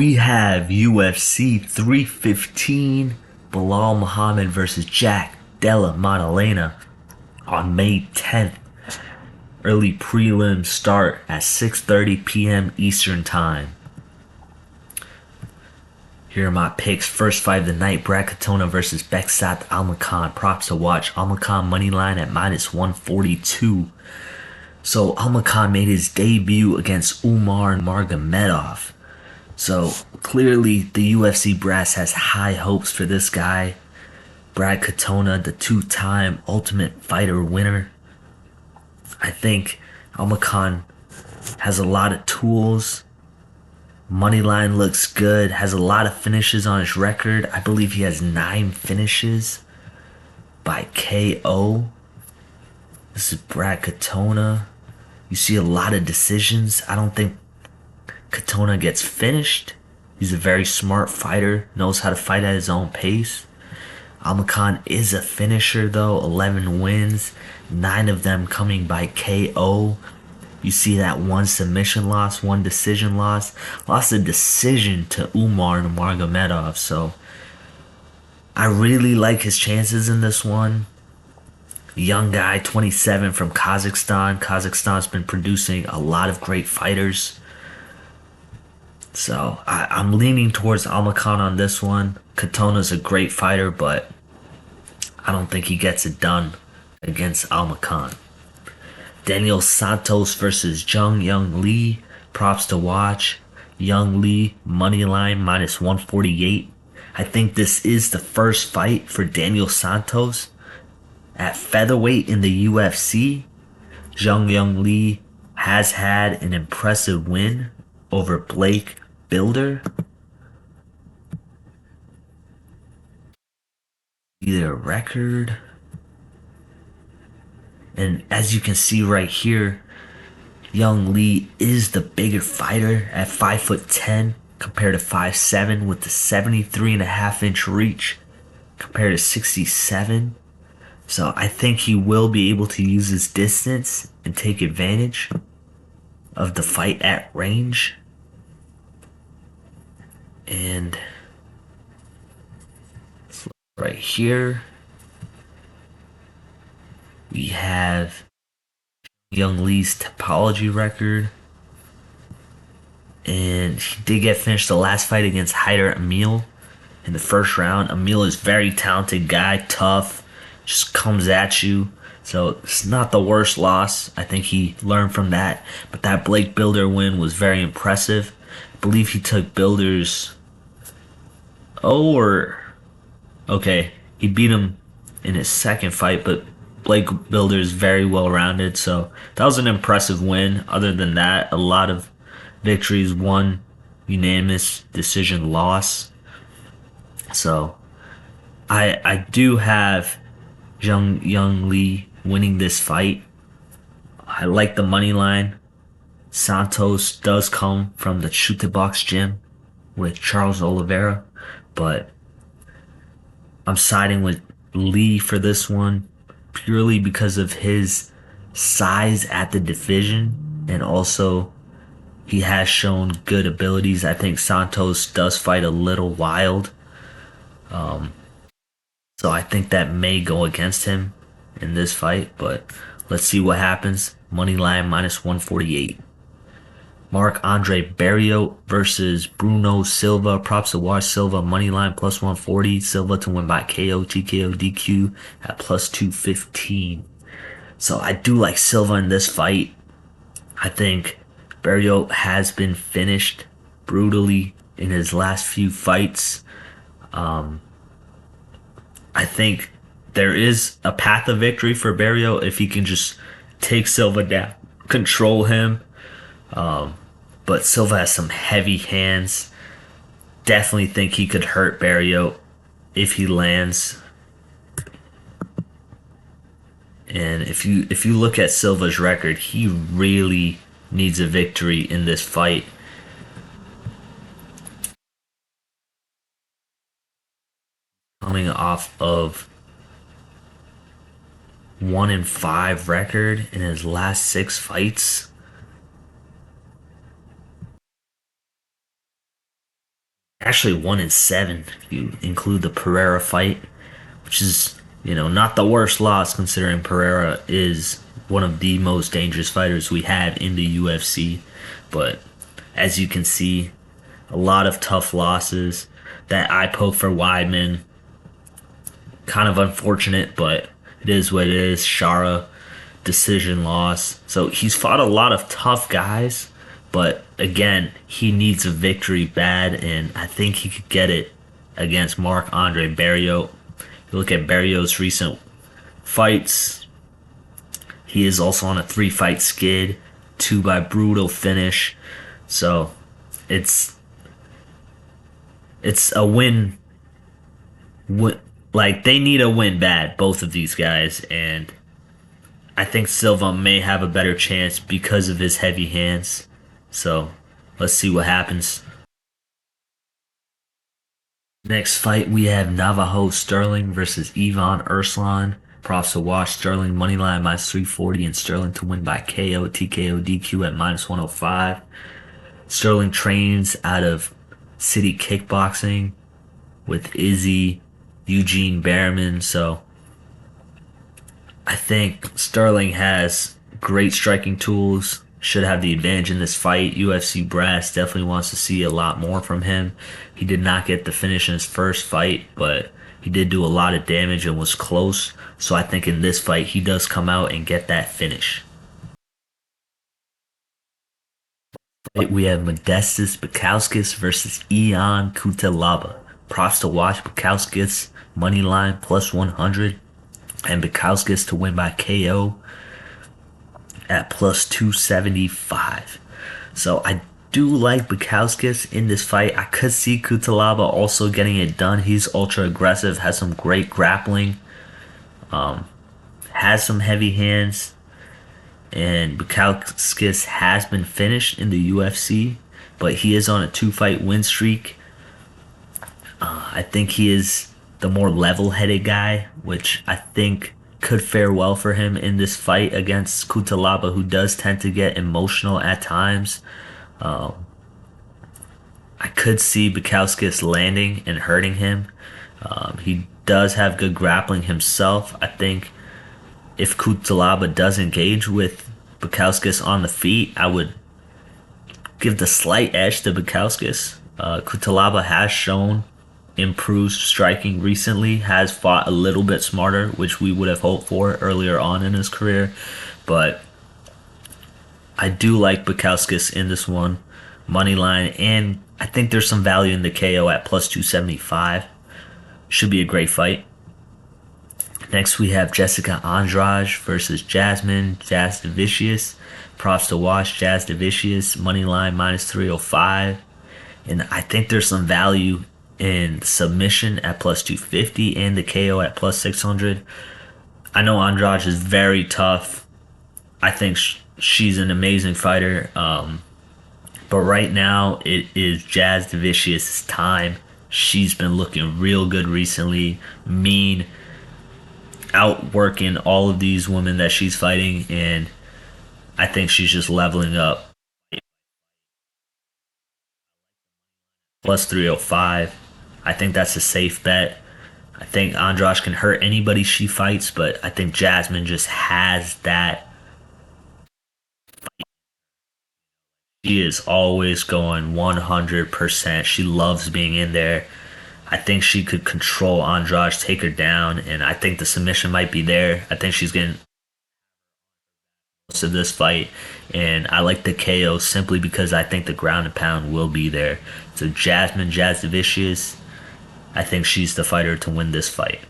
We have UFC 315, Belal Muhammad versus Della Maddalena on May 10th. Early prelim start at 6:30 p.m. Eastern Time. Here are my picks. First fight of the night, Brad Katona versus Beksat Almakan. Props to watch. Almakan moneyline at -142. So Almakan made his debut against Umar Nurmagomedov. So clearly the UFC brass has high hopes for this guy. Brad Katona, the two-time Ultimate Fighter winner. I think Almakan has a lot of tools. Moneyline looks good. Has a lot of finishes on his record. I believe he has 9 finishes by KO. This is Brad Katona. You see a lot of decisions. I don't think Katona gets finished. He's a very smart fighter, knows how to fight at his own pace. Almakan is a finisher though, 11 wins, 9 of them coming by KO. You see that one submission loss, one decision loss. Lost a decision to Umar Nurmagomedov, so I really like his chances in this one. Young guy, 27 from Kazakhstan. Kazakhstan's been producing a lot of great fighters. So I'm leaning towards Almakan on this one. Katona's a great fighter, but I don't think he gets it done against Almakan. Daniel Santos versus Young Lee. Props to watch. Young Lee, moneyline -148. I think this is the first fight for Daniel Santos at featherweight in the UFC. Young Lee has had an impressive win over Blake Builder. Their record. And as you can see right here, Young Lee is the bigger fighter at 5'10" compared to 5'7", with the 73.5-inch reach compared to 67. So I think he will be able to use his distance and take advantage of the fight at range. And right here, we have Young Lee's topology record. And he did get finished the last fight against Hyder Emil in the first round. Emil is a very talented guy, tough, just comes at you. So it's not the worst loss. I think he learned from that. But that Blake Builder win was very impressive. I believe he took Builder's... Okay, he beat him in his second fight, but Blake Builder is very well-rounded, so that was an impressive win. Other than that, a lot of victories, one unanimous decision loss. So I do have Young Lee winning this fight. I like the money line. Santos does come from the Shoot the Box gym with Charles Oliveira, but I'm siding with Lee for this one purely because of his size at the division, and also he has shown good abilities. I think Santos does fight a little wild, so I think that may go against him in this fight, but let's see what happens. Moneyline -148. Marc-Andre Barrios versus Bruno Silva. Props to watch. Silva moneyline +140. Silva to win by KO, TKO, DQ at +215. So I do like Silva in this fight. I think Barrios has been finished brutally in his last few fights. I think there is a path of victory for Barrios if he can just take Silva down, control him. But Silva has some heavy hands. Definitely think he could hurt Barrios if he lands. And if you look at Silva's record, he really needs a victory in this fight. Coming off of 1-5 record in his last 6 fights. Actually 1-7 if you include the Pereira fight, which is, not the worst loss considering Pereira is one of the most dangerous fighters we have in the UFC. But as you can see, a lot of tough losses. That eye poke for Weidman, kind of unfortunate, but it is what it is. Shara, decision loss. So he's fought a lot of tough guys, but again, he needs a victory bad, and I think he could get it against Marc-Andre Barrios. You look at Barrios' recent fights, he is also on a 3-fight skid, 2 by brutal finish. So it's it's a win. Like they need a win bad, both of these guys, and I think Silva may have a better chance because of his heavy hands. So let's see what happens. Next fight, we have Navajo Sterling versus Ivan Urslan. Props to watch. Sterling moneyline -340 and Sterling to win by KO, TKO, DQ at -105. Sterling trains out of City Kickboxing with Izzy, Eugene Behrman. So I think Sterling has great striking tools, should have the advantage in this fight. UFC brass definitely wants to see a lot more from him. He did not get the finish in his first fight, but he did do a lot of damage and was close. So I think in this fight, he does come out and get that finish. We have Modestas Bukauskas versus Ion Cutelaba. Props to watch. Bukauskas money line +100 and Bukauskas to win by KO at +275. So I do like Bukauskas in this fight. I could see Cutelaba also getting it done. He's ultra aggressive, has some great grappling, has some heavy hands, and Bukauskas has been finished in the UFC, but he is on a 2-fight win streak. I think he is the more level-headed guy, which I think could fare well for him in this fight against Cutelaba, who does tend to get emotional at times. I could see Bukauskas landing and hurting him. He does have good grappling himself. I think if Cutelaba does engage with Bukauskas on the feet, I would give the slight edge to Bukauskas. Cutelaba has shown improved striking recently, has fought a little bit smarter, which we would have hoped for earlier on in his career. But I do like Bukauskas in this one, money line, and I think there's some value in the KO at +275. Should be a great fight. Next, we have Jessica Andrade versus Jasmine Jasdavicius. Props to watch. Jasdavicius money line -305, and I think there's some value in submission at +250 and the KO at +600. I know Andrade is very tough. I think she's an amazing fighter. But right now, it is Jasdavicius' time. She's been looking real good recently. Mean, outworking all of these women that she's fighting, and I think she's just leveling up. +305. I think that's a safe bet. I think Andrade can hurt anybody she fights, but I think Jasmine just has that. She is always going 100%. She loves being in there. I think she could control Andrade, take her down, and I think the submission might be there. I think she's getting most of this fight, and I like the KO simply because I think the ground and pound will be there. So Jasmine Jasdavicius, I think she's the fighter to win this fight.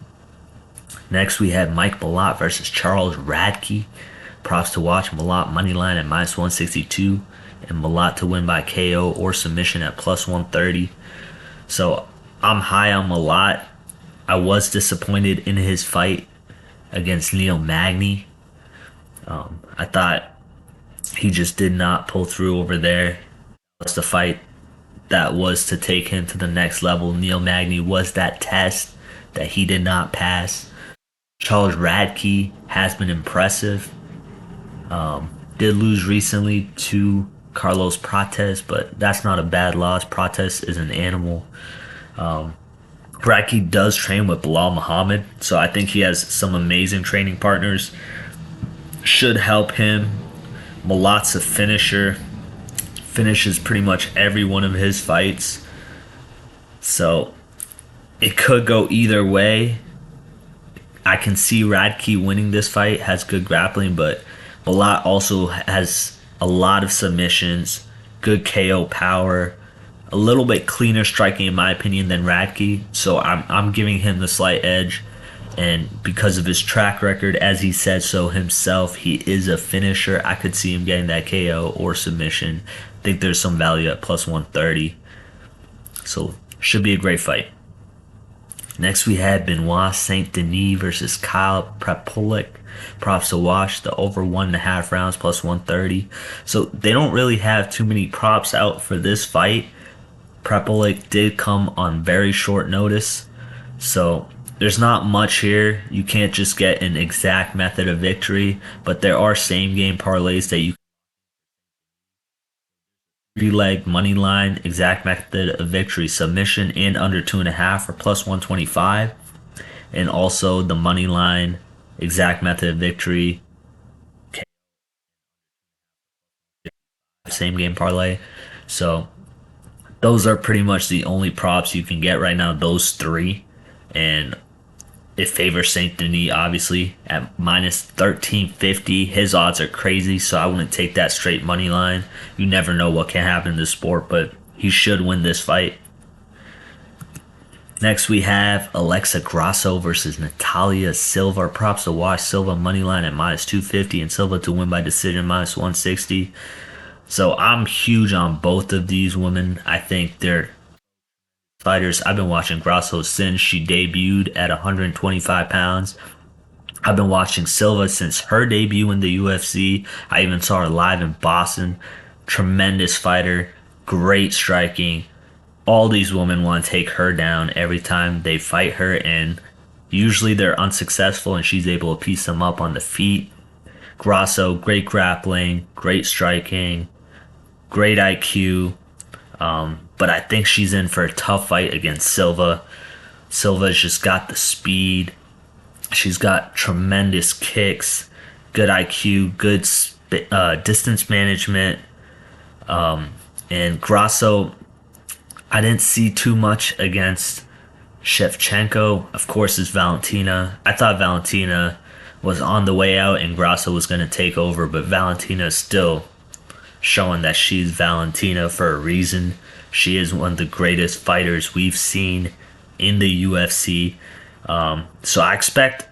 Next, we have Mike Belal versus Charles Radke. Props to watch. Belal moneyline at -162 and Belal to win by KO or submission at +130. So I'm high on Belal. I was disappointed in his fight against Neil Magny. I thought he just did not pull through over there. That's the fight that was to take him to the next level. Neil Magny was that test that he did not pass. Charles Radke has been impressive. Did lose recently to Carlos Prates, but that's not a bad loss. Prates is an animal. Radke does train with Belal Muhammad, so I think he has some amazing training partners. Should help him. Malat's a finisher. Finishes pretty much every one of his fights. So it could go either way. I can see Radke winning this fight, has good grappling, but Belal also has a lot of submissions, good KO power, a little bit cleaner striking in my opinion than Radke. So I'm giving him the slight edge. And because of his track record, as he said so himself, he is a finisher. I could see him getting that KO or submission. I think there's some value at plus 130. So should be a great fight. Next we had Benoit Saint-Denis versus Kyle Prapulik. Props to watch. The over 1.5 rounds plus 130. So they don't really have too many props out for this fight. Prapulik did come on very short notice. So there's not much here. You can't just get an exact method of victory, but there are same game parlays that you 3-leg money line, exact method of victory, submission, and under 2.5 for plus 125. And also the money line, exact method of victory, same game parlay. So those are pretty much the only props you can get right now, those three. And it favors Saint Denis, obviously, at minus 1350. His odds are crazy, so I wouldn't take that straight money line. You never know what can happen in this sport, but he should win this fight. Next, we have Alexa Grasso versus Natalia Silva. Props to watch. Silva money line at minus 250 and Silva to win by decision minus 160. So I'm huge on both of these women. I think they're fighters. I've been watching Grasso since she debuted at 125 pounds. I've been watching Silva since her debut in the UFC. I even saw her live in Boston. Tremendous fighter, great striking. All these women want to take her down every time they fight her, and usually they're unsuccessful, and she's able to piece them up on the feet. Grasso, great grappling, great striking, great IQ. But I think she's in for a tough fight against Silva. Silva's just got the speed. She's got tremendous kicks, good IQ, good distance management. And Grasso, I didn't see too much against Shevchenko. Of course, it's Valentina. I thought Valentina was on the way out and Grasso was going to take over, but Valentina is still showing that she's Valentina for a reason. She is one of the greatest fighters we've seen in the UFC. So I expect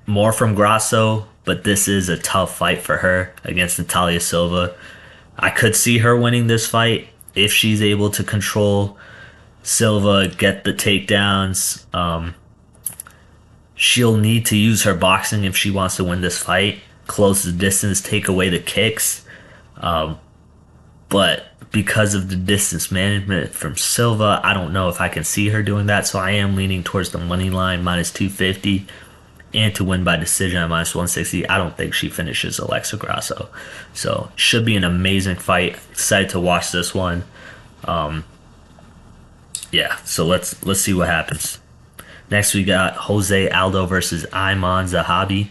more from Grasso, but this is a tough fight for her against Natalia Silva. I could see her winning this fight if she's able to control Silva, get the takedowns. She'll need to use her boxing if she wants to win this fight. Close the distance, take away the kicks. But because of the distance management from Silva, I don't know if I can see her doing that. So I am leaning towards the money line, minus 250. And to win by decision at minus 160. I don't think she finishes Alexa Grasso. So should be an amazing fight. Excited to watch this one. Yeah, so let's see what happens. Next we got Jose Aldo versus Ayman Zahabi.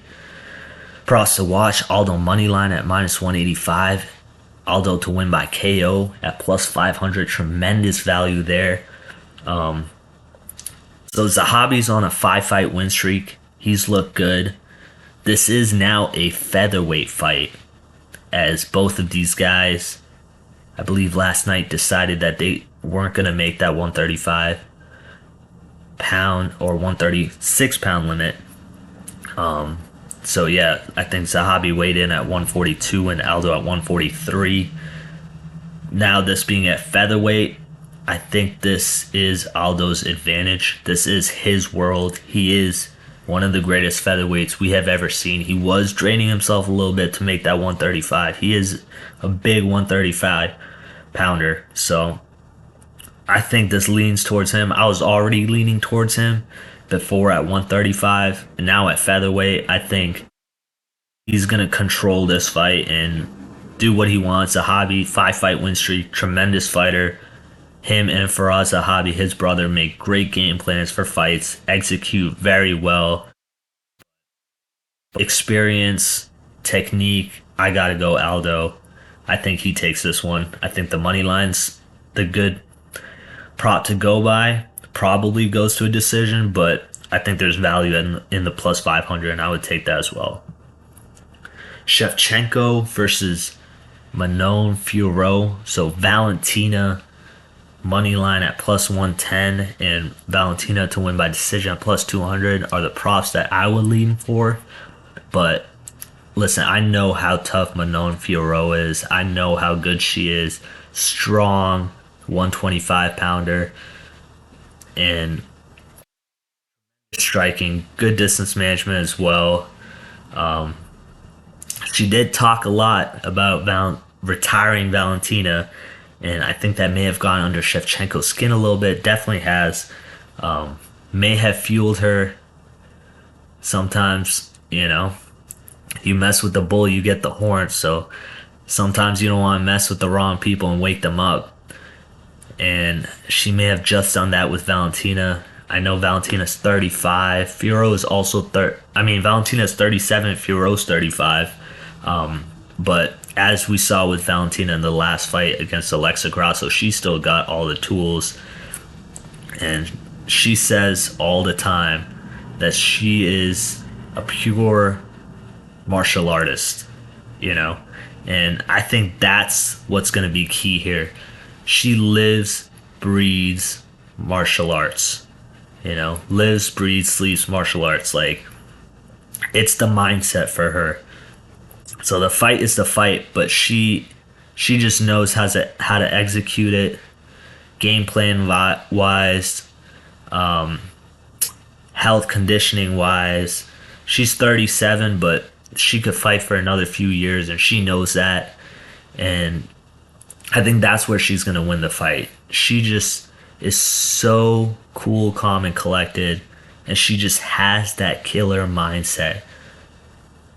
Props to watch. Aldo money line at minus 185. Aldo to win by KO at plus 500. Tremendous value there. So Zahabi's on a 5-fight win streak. He's looked good. This is now a featherweight fight, as both of these guys, I believe last night, decided that they weren't going to make that 135 pound or 136 pound limit. So yeah, I think Zahabi weighed in at 142 and Aldo at 143. Now this being at featherweight, I think this is Aldo's advantage. This is his world. He is one of the greatest featherweights we have ever seen. He was draining himself a little bit to make that 135. He is a big 135 pounder. So I think this leans towards him. I was already leaning towards him before at 135, and now at featherweight, I think he's going to control this fight and do what he wants. A hobby, 5 fight win streak, tremendous fighter. Him and Faraz Zahabi, his brother, make great game plans for fights, execute very well. Experience, technique, I gotta go Aldo. I think he takes this one. I think the money line's the good prop to go by. Probably goes to a decision, but I think there's value in the plus 500, and I would take that as well. Shevchenko versus Manon Fiorot. So Valentina money line at plus 110 and Valentina to win by decision at plus 200 are the props that I would lean for. But listen, I know how tough Manon Fiorot is. I know how good she is. Strong 125 pounder and striking, good distance management as well. She did talk a lot about retiring Valentina, and I think that may have gone under Shevchenko's skin a little bit. Definitely has. May have fueled her. Sometimes, you mess with the bull, you get the horn. So sometimes you don't want to mess with the wrong people and wake them up. And she may have just done that with Valentina. I know Valentina's 35. Fiorot is also Valentina's 37. Fiorot's 35. But as we saw with Valentina in the last fight against Alexa Grasso, she still got all the tools. And she says all the time that she is a pure martial artist, And I think that's what's going to be key here. She lives, breathes martial arts. Lives, breathes, sleeps martial arts. Like, it's the mindset for her. So the fight is the fight, but she just knows how to execute it, game plan wise, health conditioning wise. She's 37, but she could fight for another few years, and she knows that. And I think that's where she's going to win the fight. She just is so cool, calm, and collected, and she just has that killer mindset.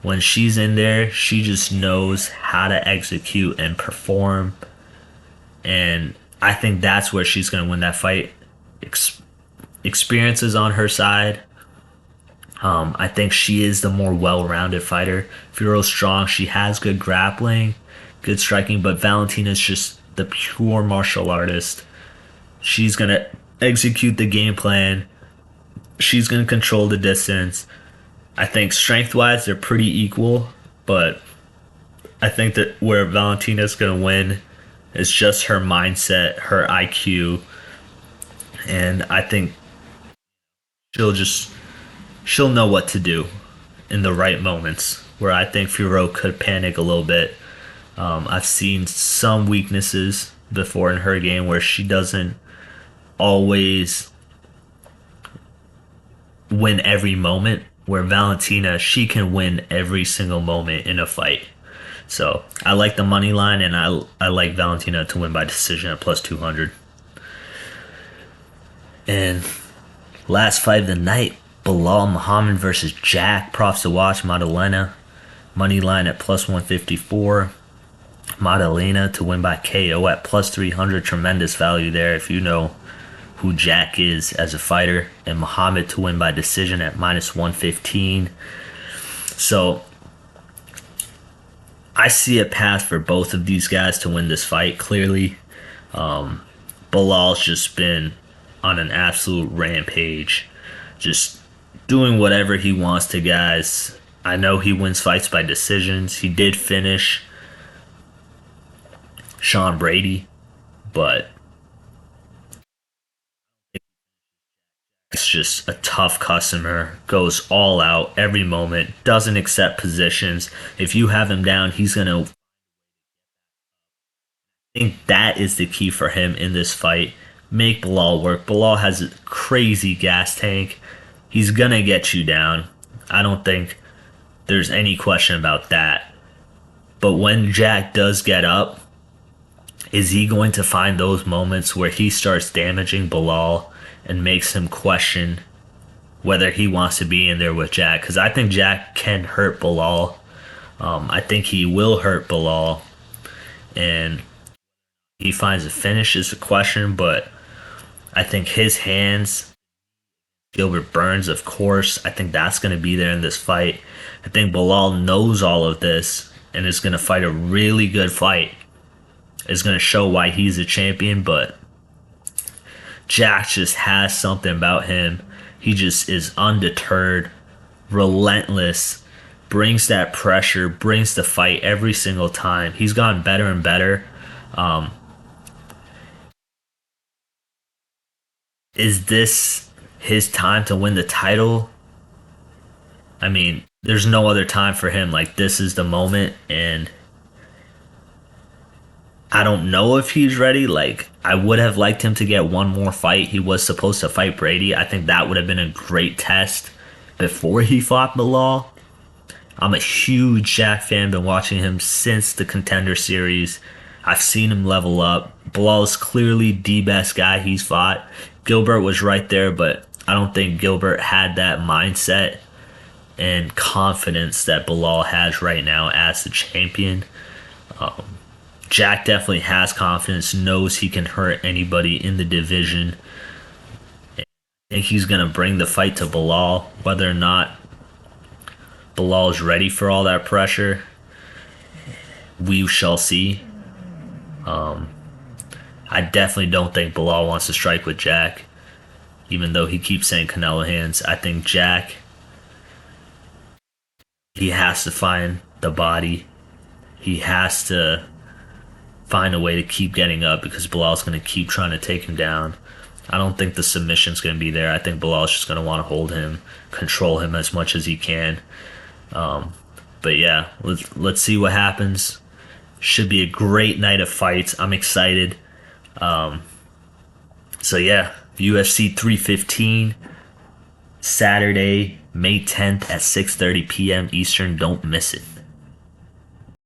When she's in there, she just knows how to execute and perform. And I think that's where she's going to win that fight. Experience is on her side. I think she is the more well-rounded fighter. Fiorot's strong. She has good grappling, good striking, but Valentina's just the pure martial artist. She's going to execute the game plan. She's going to control the distance. I think strength-wise, they're pretty equal, but I think that where Valentina's going to win is just her mindset, her IQ, and I think she'll know what to do in the right moments, where I think Fiorot could panic a little bit. I've seen some weaknesses before in her game where she doesn't always win every moment, where Valentina, she can win every single moment in a fight. So I like the money line, and I like Valentina to win by decision at plus 200. And last fight of the night, Belal Muhammad versus Jack. Props to watch. Maddalena money line at plus 154. Maddalena to win by KO at plus 300. Tremendous value there if you know who Jack is as a fighter. And Muhammad to win by decision at minus 115. So I see a path for both of these guys to win this fight, clearly. Belal's just been on an absolute rampage, just doing whatever he wants to guys. I know he wins fights by decisions. He did finish Sean Brady, but it's just a tough customer, goes all out every moment, doesn't accept positions. If you have him down, he's going to... I think that is the key for him in this fight. Make Belal work. Belal has a crazy gas tank. He's going to get you down. I don't think there's any question about that. But when Jack does get up, is he going to find those moments where he starts damaging Belal and makes him question whether he wants to be in there with Jack? Because I think Jack can hurt Belal. I think he will hurt Belal. and he finds a finish is a question, but I think his hands, Gilbert Burns, of course, I think that's going to be there in this fight. I think Belal knows all of this and is going to fight a really good fight. Is going to show why he's a champion, but Jack just has something about him. He just is undeterred, relentless, brings that pressure, brings the fight every single time. He's gotten better and better. Um, is this his time to win the title? I mean, there's no other time for him. Like, this is the moment, and I don't know if he's ready. Like, I would have liked him to get one more fight. He was supposed to fight Brady. I think that would have been a great test before he fought Belal. I'm a huge Jack fan, been watching him since the Contender Series. I've seen him level up. Belal is clearly the best guy he's fought. Gilbert was right there, but I don't think Gilbert had that mindset and confidence that Belal has right now as the champion. Jack definitely has confidence, knows he can hurt anybody in the division. I think he's going to bring the fight to Belal. Whether or not Belal is ready for all that pressure, we shall see. I definitely don't think Belal wants to strike with Jack, even though he keeps saying Canelo hands. I think Jack, he has to find the body. He has to find a way to keep getting up because Bilal's going to keep trying to take him down. I don't think the submission's going to be there. I think Bilal's just going to want to hold him, control him as much as he can. But yeah, let's see what happens. Should be a great night of fights. I'm excited. So yeah, UFC 315, Saturday, May 10th at 6:30 p.m. Eastern. Don't miss it.